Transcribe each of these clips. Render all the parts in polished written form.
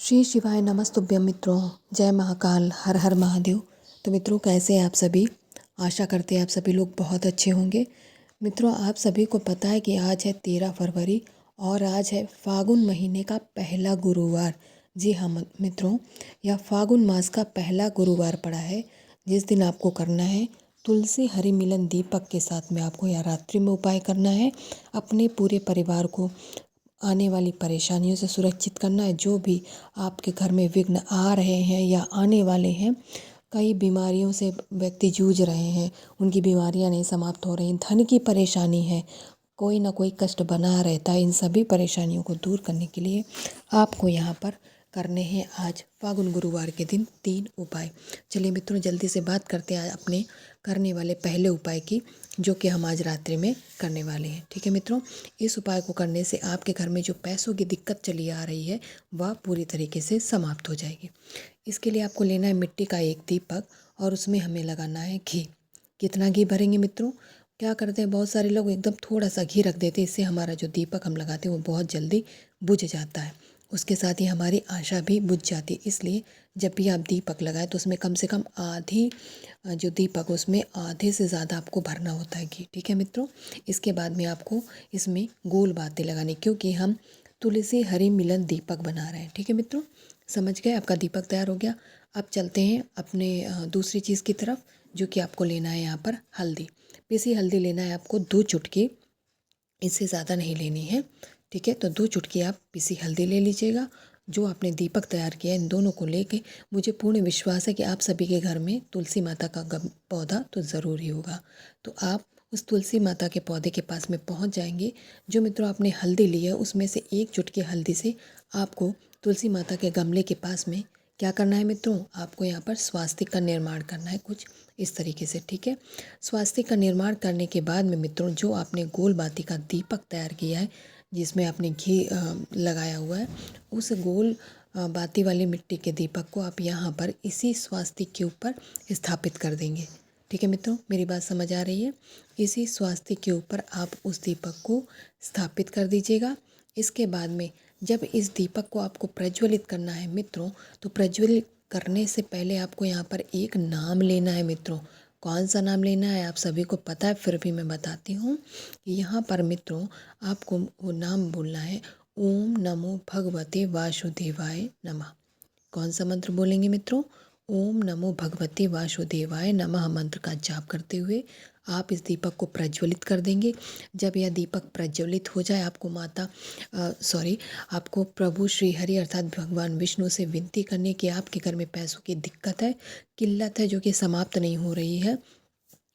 श्री शिवाय नमस्तुभ्यं मित्रों। जय महाकाल, हर हर महादेव। तो मित्रों, कैसे हैं आप सभी? आशा करते हैं आप सभी लोग बहुत अच्छे होंगे। मित्रों, आप सभी को पता है कि आज है 13 फरवरी और आज है फागुन महीने का पहला गुरुवार। जी हाँ मित्रों, यह फागुन मास का पहला गुरुवार पड़ा है, जिस दिन आपको करना है तुलसी हरि मिलन दीपक के साथ में आपको यह रात्रि में उपाय करना है। अपने पूरे परिवार को आने वाली परेशानियों से सुरक्षित करना है। जो भी आपके घर में विघ्न आ रहे हैं या आने वाले हैं, कई बीमारियों से व्यक्ति जूझ रहे हैं, उनकी बीमारियां नहीं समाप्त हो रही, धन की परेशानी है, कोई ना कोई कष्ट बना रहता है। इन सभी परेशानियों को दूर करने के लिए आपको यहाँ पर करने हैं आज फागुन गुरुवार के दिन 3 उपाय। चलिए मित्रों, जल्दी से बात करते हैं अपने करने वाले पहले उपाय की, जो कि हम आज रात्रि में करने वाले हैं। ठीक है मित्रों, इस उपाय को करने से आपके घर में जो पैसों की दिक्कत चली आ रही है वह पूरी तरीके से समाप्त हो जाएगी। इसके लिए आपको लेना है मिट्टी का एक दीपक और उसमें हमें लगाना है घी। कितना घी भरेंगे मित्रों? क्या करते हैं, बहुत सारे लोग एकदम थोड़ा सा घी रख देते हैं, इससे हमारा जो दीपक हम लगाते हैं वो बहुत जल्दी बुझ जाता है। उसके साथ ही हमारी आशा भी बुझ जाती है। इसलिए जब भी आप दीपक लगाएं तो उसमें कम से कम आधी जो दीपक उसमें आधे से ज़्यादा आपको भरना होता है घी। ठीक है मित्रों, इसके बाद में आपको इसमें गोल बातें लगानी, क्योंकि हम तुलसी हरि मिलन दीपक बना रहे हैं। ठीक है मित्रों, समझ गए? आपका दीपक तैयार हो गया। अब चलते हैं अपने दूसरी चीज़ की तरफ, जो कि आपको लेना है यहाँ पर हल्दी। पिसी हल्दी लेना है आपको 2 चुटकी, इससे ज़्यादा नहीं लेनी है। ठीक है, तो 2 चुटकी आप पिसी हल्दी ले लीजिएगा। जो आपने दीपक तैयार किया है, इन दोनों को लेके मुझे पूर्ण विश्वास है कि आप सभी के घर में तुलसी माता का पौधा तो ज़रूर ही होगा। तो आप उस तुलसी माता के पौधे के पास में पहुंच जाएंगे। जो मित्रों आपने हल्दी ली है, उसमें से 1 चुटकी हल्दी से आपको तुलसी माता के गमले के पास में क्या करना है मित्रों? आपको यहाँ पर स्वास्तिक का निर्माण करना है, कुछ इस तरीके से। ठीक है, स्वास्तिक का निर्माण करने के बाद में मित्रों, जो आपने गोल बाती का दीपक तैयार किया है, जिसमें आपने घी लगाया हुआ है, उस गोल बाती वाली मिट्टी के दीपक को आप यहाँ पर इसी स्वास्तिक के ऊपर स्थापित कर देंगे। ठीक है मित्रों, मेरी बात समझ आ रही है? इसी स्वास्तिक के ऊपर आप उस दीपक को स्थापित कर दीजिएगा। इसके बाद में जब इस दीपक को आपको प्रज्वलित करना है मित्रों, तो प्रज्वलित करने से पहले आपको यहाँ पर एक नाम लेना है मित्रों। कौन सा नाम लेना है आप सभी को पता है, फिर भी मैं बताती हूँ कि यहाँ पर मित्रों आपको वो नाम बोलना है, ओम नमो भगवते वासुदेवाय नमः। कौन सा मंत्र बोलेंगे मित्रों? ओम नमो भगवते वासुदेवाय नमः मंत्र का जाप करते हुए आप इस दीपक को प्रज्वलित कर देंगे। जब यह दीपक प्रज्वलित हो जाए, आपको प्रभु श्री हरि अर्थात भगवान विष्णु से विनती करने की आपके घर में पैसों की दिक्कत है, किल्लत है, जो कि समाप्त नहीं हो रही है।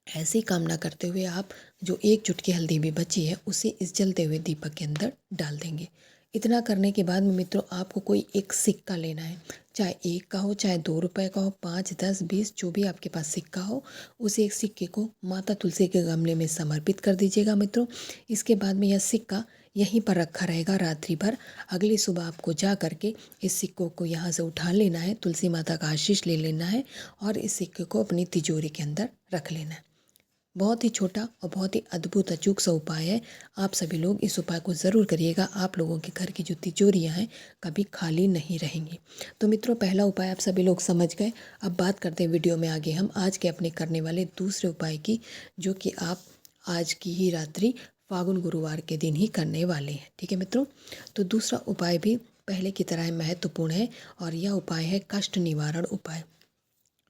ऐसी कामना करते हुए आप जो 1 चुटकी हल्दी भी बची है, उसे इस जलते हुए दीपक के अंदर डाल देंगे। इतना करने के बाद में मित्रों आपको कोई एक सिक्का लेना है, चाहे 1 का हो, चाहे 2 रुपए का हो, 5, 10, 20, जो भी आपके पास सिक्का हो, उस एक सिक्के को माता तुलसी के गमले में समर्पित कर दीजिएगा मित्रों। इसके बाद में यह सिक्का यहीं पर रखा रहेगा रात्रि भर। अगली सुबह आपको जा करके इस सिक्कों को यहाँ से उठा लेना है, तुलसी माता का आशीष ले लेना है और इस सिक्के को अपनी तिजोरी के अंदर रख लेना है। बहुत ही छोटा और बहुत ही अद्भुत अचूक सा उपाय है। आप सभी लोग इस उपाय को ज़रूर करिएगा। आप लोगों के घर की जो तिजोरियाँ हैं कभी खाली नहीं रहेंगी। तो मित्रों, पहला उपाय आप सभी लोग समझ गए। अब बात करते हैं वीडियो में आगे हम आज के अपने करने वाले दूसरे उपाय की, जो कि आप आज की ही रात्रि फागुन गुरुवार के दिन ही करने वाले हैं। ठीक है मित्रों, तो दूसरा उपाय भी पहले की तरह महत्वपूर्ण है और यह उपाय है कष्ट निवारण उपाय।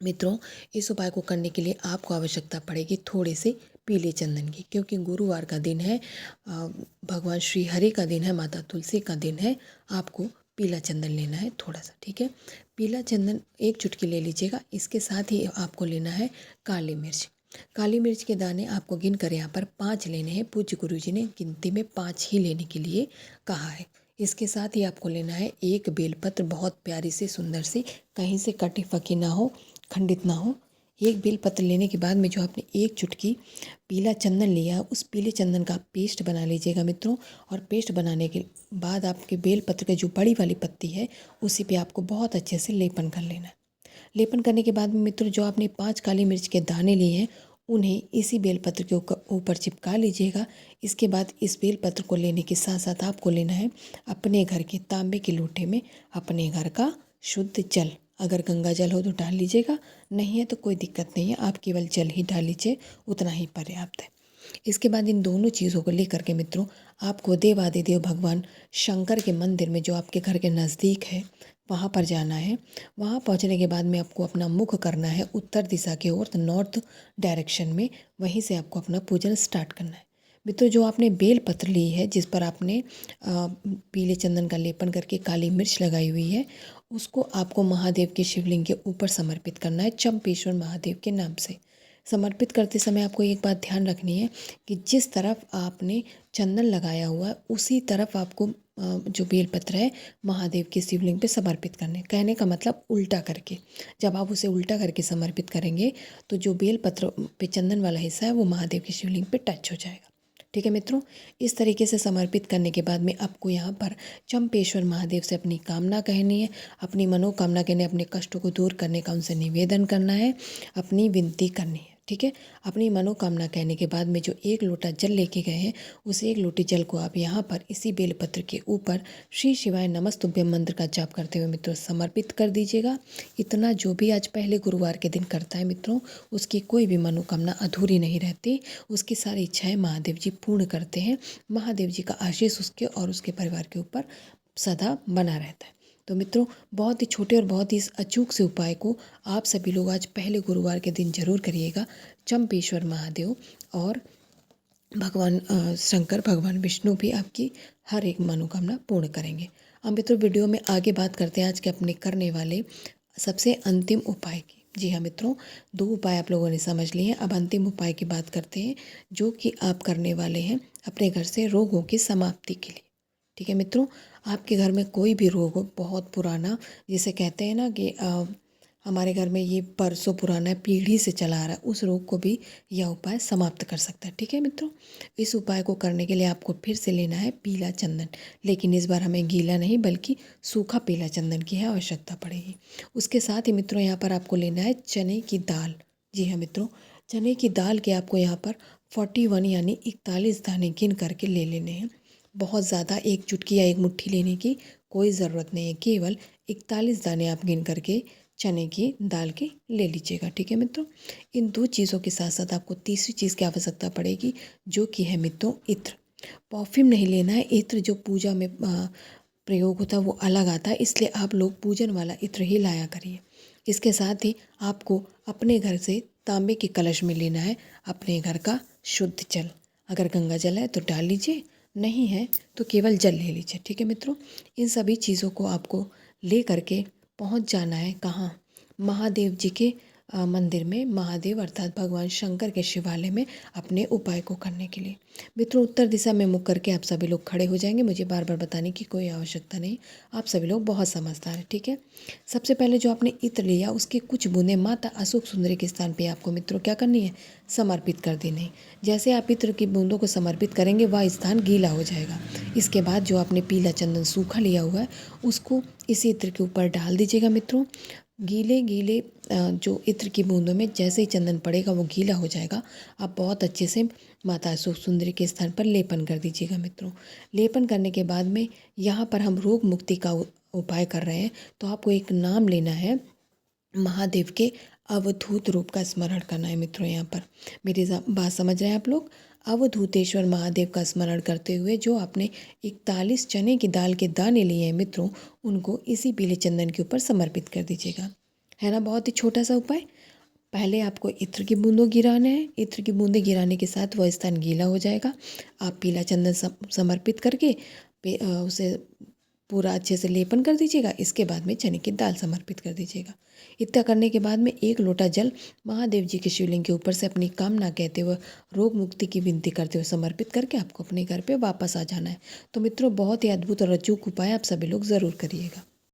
मित्रों, इस उपाय को करने के लिए आपको आवश्यकता पड़ेगी थोड़े से पीले चंदन की, क्योंकि गुरुवार का दिन है, भगवान श्री हरि का दिन है, माता तुलसी का दिन है। आपको पीला चंदन लेना है थोड़ा सा। ठीक है, पीला चंदन 1 चुटकी ले लीजिएगा। इसके साथ ही आपको लेना है काली मिर्च। काली मिर्च के दाने आपको गिन कर यहाँ पर 5 लेने हैं। पूज्य गुरु जी ने गिनती में 5 ही लेने के लिए कहा है। इसके साथ ही आपको लेना है 1 बेलपत्र, बहुत प्यारी सी सुंदर सी, कहीं से कटी फकी ना हो, खंडित ना हो। 1 बेलपत्र लेने के बाद में जो आपने 1 चुटकी पीला चंदन लिया, उस पीले चंदन का पेस्ट बना लीजिएगा मित्रों। और पेस्ट बनाने के बाद आपके बेलपत्र की जो बड़ी वाली पत्ती है, उसी पे आपको बहुत अच्छे से लेपन कर लेना है। लेपन करने के बाद में मित्रों, जो आपने 5 काली मिर्च के दाने लिए हैं, उन्हें इसी बेलपत्र के ऊपर चिपका लीजिएगा। इसके बाद इस बेलपत्र को लेने के साथ साथ आपको लेना है अपने घर के तांबे के लोटे में अपने घर का शुद्ध जल। अगर गंगा जल हो तो डाल लीजिएगा, नहीं है तो कोई दिक्कत नहीं है, आप केवल जल ही डाल लीजिए, उतना ही पर्याप्त है। इसके बाद इन दोनों चीज़ों को लेकर के मित्रों आपको देवादिदेव भगवान शंकर के मंदिर में जो आपके घर के नज़दीक है वहाँ पर जाना है। वहाँ पहुँचने के बाद में आपको अपना मुख करना है उत्तर दिशा की ओर, नॉर्थ डायरेक्शन में। वहीं से आपको अपना पूजन स्टार्ट करना है। मित्रों, जो आपने बेल पत्र ली है, जिस पर आपने पीले चंदन का लेपन करके काली मिर्च लगाई हुई है, उसको आपको महादेव के शिवलिंग के ऊपर समर्पित करना है चंपेश्वर महादेव के नाम से। समर्पित करते समय आपको एक बात ध्यान रखनी है कि जिस तरफ आपने चंदन लगाया हुआ है उसी तरफ आपको जो बेलपत्र है महादेव के शिवलिंग पे समर्पित करने। कहने का मतलब उल्टा करके, जब आप उसे उल्टा करके समर्पित करेंगे तो जो बेलपत्र पे चंदन वाला हिस्सा है वो महादेव के शिवलिंग पे टच हो जाएगा। ठीक है मित्रों, इस तरीके से समर्पित करने के बाद में आपको यहाँ पर चंपेश्वर महादेव से अपनी कामना कहनी है, अपनी मनोकामना कहनी है, अपने कष्टों को दूर करने का उनसे निवेदन करना है, अपनी विनती करनी है। ठीक है, अपनी मनोकामना कहने के बाद में जो 1 लोटा जल लेके गए हैं उस 1 लोटे जल को आप यहाँ पर इसी बेलपत्र के ऊपर श्री शिवाय नमस्तुभ्यम मंत्र का जाप करते हुए मित्रों समर्पित कर दीजिएगा। इतना जो भी आज पहले गुरुवार के दिन करता है मित्रों, उसकी कोई भी मनोकामना अधूरी नहीं रहती, उसकी सारी इच्छाएं महादेव जी पूर्ण करते हैं। महादेव जी का आशीष उसके और उसके परिवार के ऊपर सदा बना रहता है। तो मित्रों, बहुत ही छोटे और बहुत ही अचूक से उपाय को आप सभी लोग आज पहले गुरुवार के दिन जरूर करिएगा। चंपेश्वर महादेव और भगवान शंकर, भगवान विष्णु भी आपकी हर एक मनोकामना पूर्ण करेंगे। अब मित्रों, वीडियो में आगे बात करते हैं आज के अपने करने वाले सबसे अंतिम उपाय की। जी हाँ मित्रों, 2 उपाय आप लोगों ने समझ लिए हैं। अब अंतिम उपाय की बात करते हैं जो कि आप करने वाले हैं अपने घर से रोगों की समाप्ति के लिए। ठीक है मित्रों, आपके घर में कोई भी रोग हो बहुत पुराना, जिसे कहते हैं ना कि हमारे घर में ये बरसों पुराना है, पीढ़ी से चला आ रहा है, उस रोग को भी यह उपाय समाप्त कर सकता है। ठीक है मित्रों, इस उपाय को करने के लिए आपको फिर से लेना है पीला चंदन, लेकिन इस बार हमें गीला नहीं बल्कि सूखा पीला चंदन की है आवश्यकता पड़ेगी। उसके साथ ही मित्रों यहाँ पर आपको लेना है चने की दाल। जी हाँ मित्रों, चने की दाल के आपको यहाँ पर 41 यानी 41 दाने गिन करके ले लेने हैं। बहुत ज़्यादा एक चुटकी या एक मुट्ठी लेने की कोई ज़रूरत नहीं है, केवल 41 दाने आप गिन करके चने की दाल के ले लीजिएगा। ठीक है मित्रों, इन 2 चीज़ों के साथ साथ आपको तीसरी चीज़ की आवश्यकता पड़ेगी जो कि है मित्रों इत्र। परफ्यूम नहीं लेना है, इत्र जो पूजा में प्रयोग होता है वो अलग आता है, इसलिए आप लोग पूजन वाला इत्र ही लाया करिए। इसके साथ ही आपको अपने घर से तांबे के कलश में लेना है अपने घर का शुद्ध जल। अगर गंगा जल है तो डाल लीजिए, नहीं है तो केवल जल ले लीजिए। ठीक है मित्रों, इन सभी चीज़ों को आपको ले करके पहुंच जाना है कहाँ? महादेव जी के मंदिर में, महादेव अर्थात भगवान शंकर के शिवालय में अपने उपाय को करने के लिए। मित्रों, उत्तर दिशा में मुख करके आप सभी लोग खड़े हो जाएंगे, मुझे बार बार बताने की कोई आवश्यकता नहीं, आप सभी लोग बहुत समझदार हैं। ठीक है, सबसे पहले जो आपने इत्र लिया उसकी कुछ बूंदें माता अशोक सुंदरी के स्थान पे आपको मित्रों क्या करनी है? समर्पित कर देनी है। जैसे आप इत्र की बूंदों को समर्पित करेंगे वह स्थान गीला हो जाएगा। इसके बाद जो आपने पीला चंदन सूखा लिया हुआ है उसको इसी इत्र के ऊपर डाल दीजिएगा। मित्रों, गीले गीले जो इत्र की बूंदों में जैसे ही चंदन पड़ेगा वो गीला हो जाएगा, आप बहुत अच्छे से माता अशोक सुंदरी के स्थान पर लेपन कर दीजिएगा। मित्रों, लेपन करने के बाद में यहाँ पर हम रोग मुक्ति का उपाय कर रहे हैं, तो आपको एक नाम लेना है, महादेव के अवधूत रूप का स्मरण करना है। मित्रों, यहाँ पर मेरी बात समझ रहे हैं आप लोग? अवधूतेश्वर महादेव का स्मरण करते हुए जो आपने 41 चने की दाल के दाने लिए हैं मित्रों, उनको इसी पीले चंदन के ऊपर समर्पित कर दीजिएगा। है ना, बहुत ही छोटा सा उपाय। पहले आपको इत्र की बूंदों गिराना है, इत्र की बूंदें गिराने के साथ वह स्थान गीला हो जाएगा। आप पीला चंदन समर्पित करके उसे पूरा अच्छे से लेपन कर दीजिएगा। इसके बाद में चने की दाल समर्पित कर दीजिएगा। इतना करने के बाद में 1 लोटा जल महादेव जी के शिवलिंग के ऊपर से अपनी कामना कहते हुए, रोग मुक्ति की विनती करते हुए समर्पित करके आपको अपने घर पे वापस आ जाना है। तो मित्रों, बहुत ही अद्भुत और अचूक उपाय आप सभी लोग ज़रूर करिएगा।